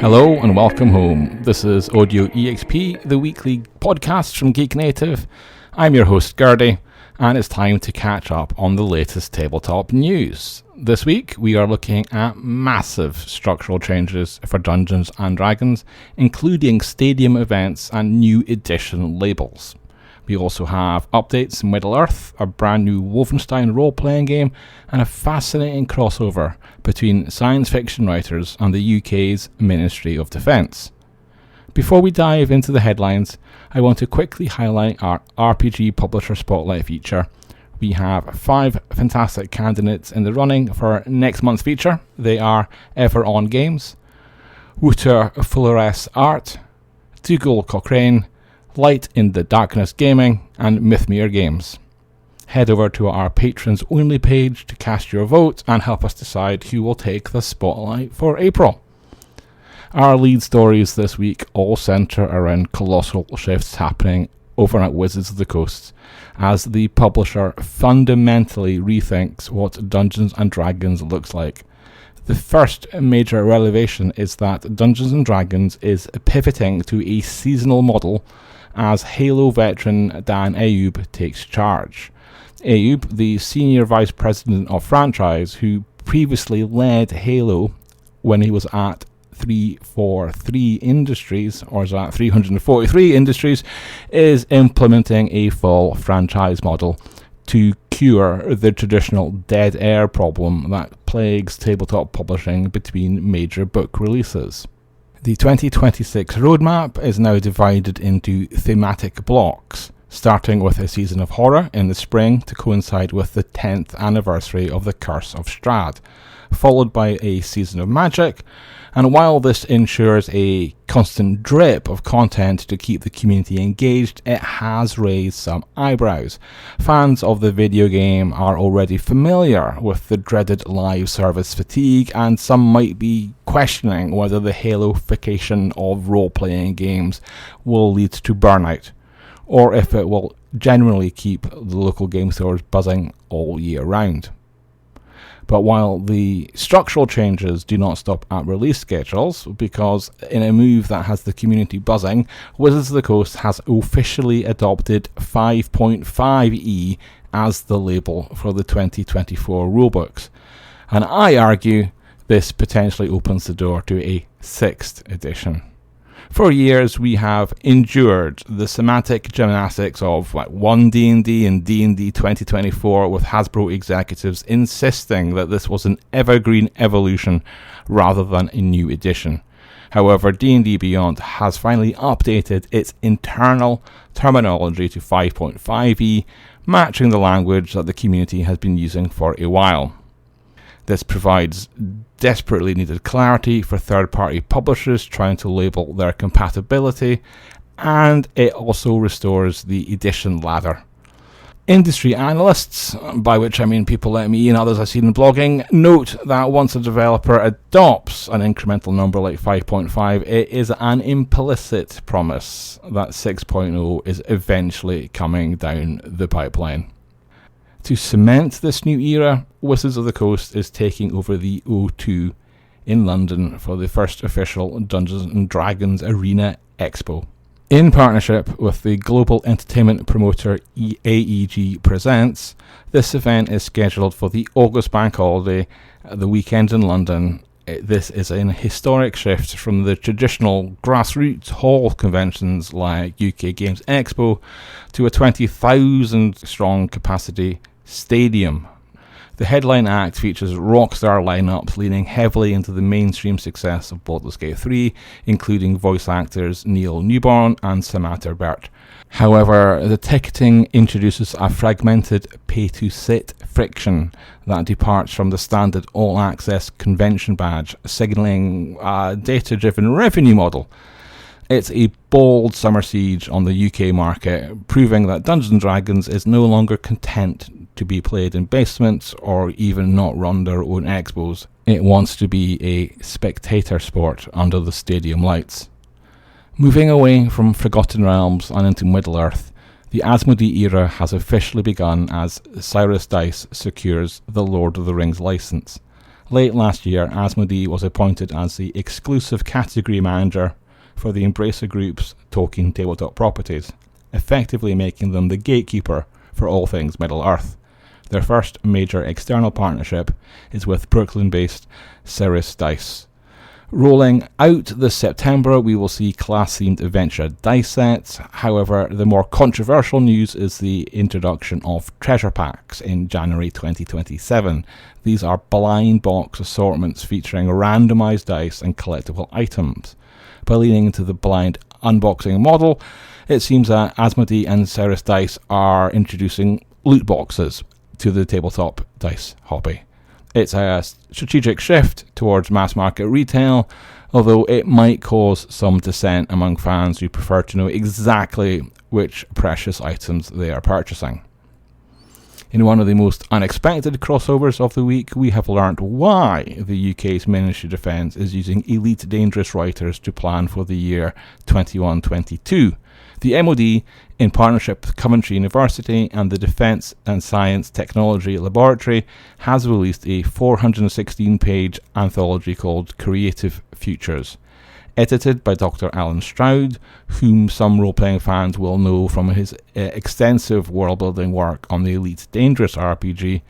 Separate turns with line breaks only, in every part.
Hello and welcome home. This is Audio EXP, the weekly podcast from Geek Native. I'm your host Gerdy, and it's time to catch up on the latest tabletop news. This week we are looking at massive structural changes for Dungeons & Dragons, including stadium events and new edition labels. We also have updates in Middle-earth, a brand new Wolfenstein role-playing game, and a fascinating crossover between science fiction writers and the UK's Ministry of Defence. Before we dive into the headlines, I want to quickly highlight our RPG Publisher Spotlight feature. We have 5 fantastic candidates in the running for next month's feature. They are Ever On Games, Wouter Flores Art, Dougal Cochrane, Light in the Darkness Gaming, and Mythmere Games. Head over to our patrons only page to cast your vote and help us decide who will take the spotlight for April. Our lead stories this week all centre around colossal shifts happening over at Wizards of the Coast, as the publisher fundamentally rethinks what Dungeons & Dragons looks like. The first major revelation is that Dungeons & Dragons is pivoting to a seasonal model as Halo veteran Dan Ayoub takes charge. Ayoub, the senior vice president of franchise, who previously led Halo when he was at 343 Industries, or is that 343 Industries, is implementing a full franchise model to cure the traditional dead air problem that plagues tabletop publishing between major book releases. The 2026 roadmap is now divided into thematic blocks, starting with a season of horror in the spring to coincide with the 10th anniversary of the Curse of Strahd, followed by a season of magic. And while this ensures a constant drip of content to keep the community engaged, it has raised some eyebrows. Fans of the video game are already familiar with the dreaded live service fatigue, and some might be questioning whether the Halo-fication of role-playing games will lead to burnout, or if it will genuinely keep the local game stores buzzing all year round. But while the structural changes do not stop at release schedules, because in a move that has the community buzzing, Wizards of the Coast has officially adopted 5.5e as the label for the 2024 rulebooks. And I argue this potentially opens the door to a 6th edition. For years, we have endured the semantic gymnastics of one D&D and D&D 2024, with Hasbro executives insisting that this was an evergreen evolution rather than a new edition. However, D&D Beyond has finally updated its internal terminology to 5.5e, matching the language that the community has been using for a while. This provides desperately needed clarity for third-party publishers trying to label their compatibility, and it also restores the edition ladder. Industry analysts, by which I mean people like me and others I've seen in blogging, note that once a developer adopts an incremental number like 5.5, it is an implicit promise that 6.0 is eventually coming down the pipeline. To cement this new era, Wizards of the Coast is taking over the O2 in London for the first official Dungeons & Dragons Arena Expo. In partnership with the global entertainment promoter AEG Presents, this event is scheduled for the August bank holiday, the weekend in London. This is a historic shift from the traditional grassroots hall conventions like UK Games Expo to a 20,000 strong capacity stadium. The headline act features rockstar lineups leaning heavily into the mainstream success of Baldur's Gate 3, including voice actors Neil Newborn and Samantha Burt. However, the ticketing introduces a fragmented pay-to-sit friction that departs from the standard all-access convention badge, signalling a data-driven revenue model. It's a bold summer siege on the UK market, proving that Dungeons & Dragons is no longer content to be played in basements or even not run their own expos. It wants to be a spectator sport under the stadium lights. Moving away from Forgotten Realms and into Middle-earth, the Asmodee era has officially begun as Cyrus Dice secures the Lord of the Rings license. Late last year, Asmodee was appointed as the exclusive category manager for the Embracer Group's Tolkien tabletop properties, effectively making them the gatekeeper for all things Middle-earth. Their first major external partnership is with Brooklyn-based Ceres Dice. Rolling out this September, we will see class-themed adventure dice sets. However, the more controversial news is the introduction of treasure packs in January 2027. These are blind box assortments featuring randomized dice and collectible items. By leaning into the blind unboxing model, it seems that Asmodee and Ceres Dice are introducing loot boxes to the tabletop dice hobby. It's a strategic shift towards mass market retail, although it might cause some dissent among fans who prefer to know exactly which precious items they are purchasing. In one of the most unexpected crossovers of the week, we have learnt why the UK's Ministry of Defence is using elite dangerous writers to plan for the year 21-22. The MoD, in partnership with Coventry University and the Defence and Science Technology Laboratory, has released a 416-page anthology called Creative Futures. Edited by Dr. Alan Stroud, whom some role-playing fans will know from his extensive world-building work on the Elite Dangerous RPG,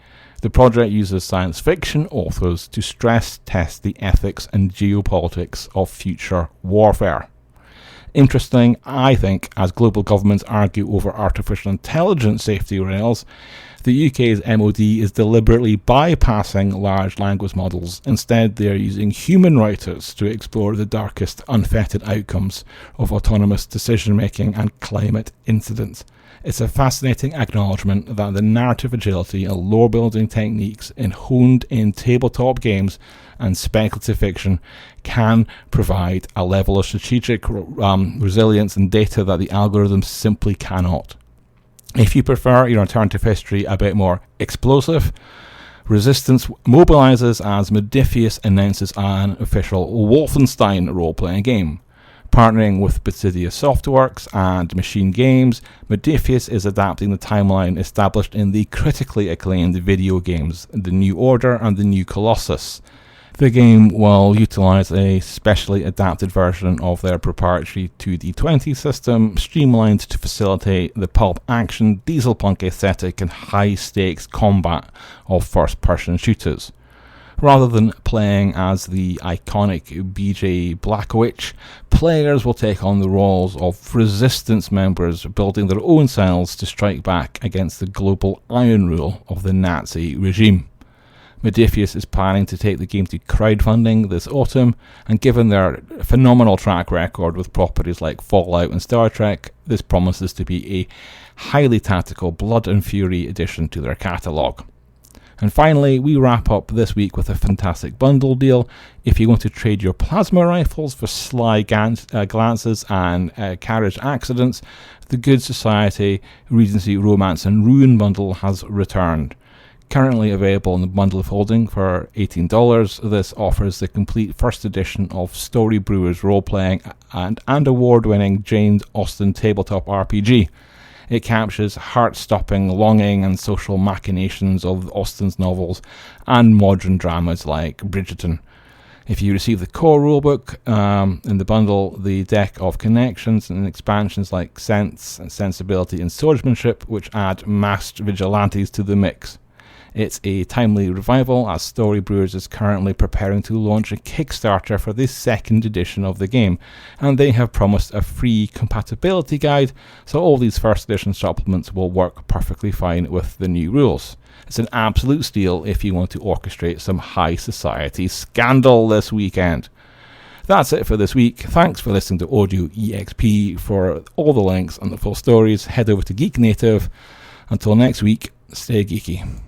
the project uses science fiction authors to stress-test the ethics and geopolitics of future warfare. Interesting, I think, as global governments argue over artificial intelligence safety rails, the UK's MoD is deliberately bypassing large language models. Instead, they are using human writers to explore the darkest, unfettered outcomes of autonomous decision-making and climate incidents. It's a fascinating acknowledgement that the narrative agility and lore-building techniques honed in tabletop games and speculative fiction can provide a level of strategic resilience and data that the algorithms simply cannot. If you prefer your alternative history a bit more explosive, Resistance mobilizes as Modiphius announces an official Wolfenstein role-playing game. Partnering with Bethesda Softworks and Machine Games, Modiphius is adapting the timeline established in the critically acclaimed video games The New Order and The New Colossus. The game will utilise a specially adapted version of their proprietary 2D20 system, streamlined to facilitate the pulp action, dieselpunk aesthetic and high-stakes combat of first-person shooters. Rather than playing as the iconic BJ Blazkowicz, players will take on the roles of resistance members, building their own cells to strike back against the global iron rule of the Nazi regime. Modiphius is planning to take the game to crowdfunding this autumn, and given their phenomenal track record with properties like Fallout and Star Trek, this promises to be a highly tactical blood and fury addition to their catalogue. And finally, we wrap up this week with a fantastic bundle deal. If you want to trade your plasma rifles for sly glances and carriage accidents, the Good Society, Regency, Romance and Ruin bundle has returned. Currently available in the bundle of holding for $18, this offers the complete first edition of Story Brewers role-playing and award-winning Jane Austen tabletop RPG. It captures heart-stopping longing and social machinations of Austen's novels and modern dramas like Bridgerton. If you receive the core rulebook in the bundle, the deck of connections and expansions like Sense, and Sensibility and Swordsmanship, which add masked vigilantes to the mix. It's a timely revival, as Story Brewers is currently preparing to launch a Kickstarter for this second edition of the game, and they have promised a free compatibility guide, so all these first edition supplements will work perfectly fine with the new rules. It's an absolute steal if you want to orchestrate some high society scandal this weekend. That's it for this week. Thanks for listening to Audio EXP. For all the links and the full stories, head over to Geek Native. Until next week, stay geeky.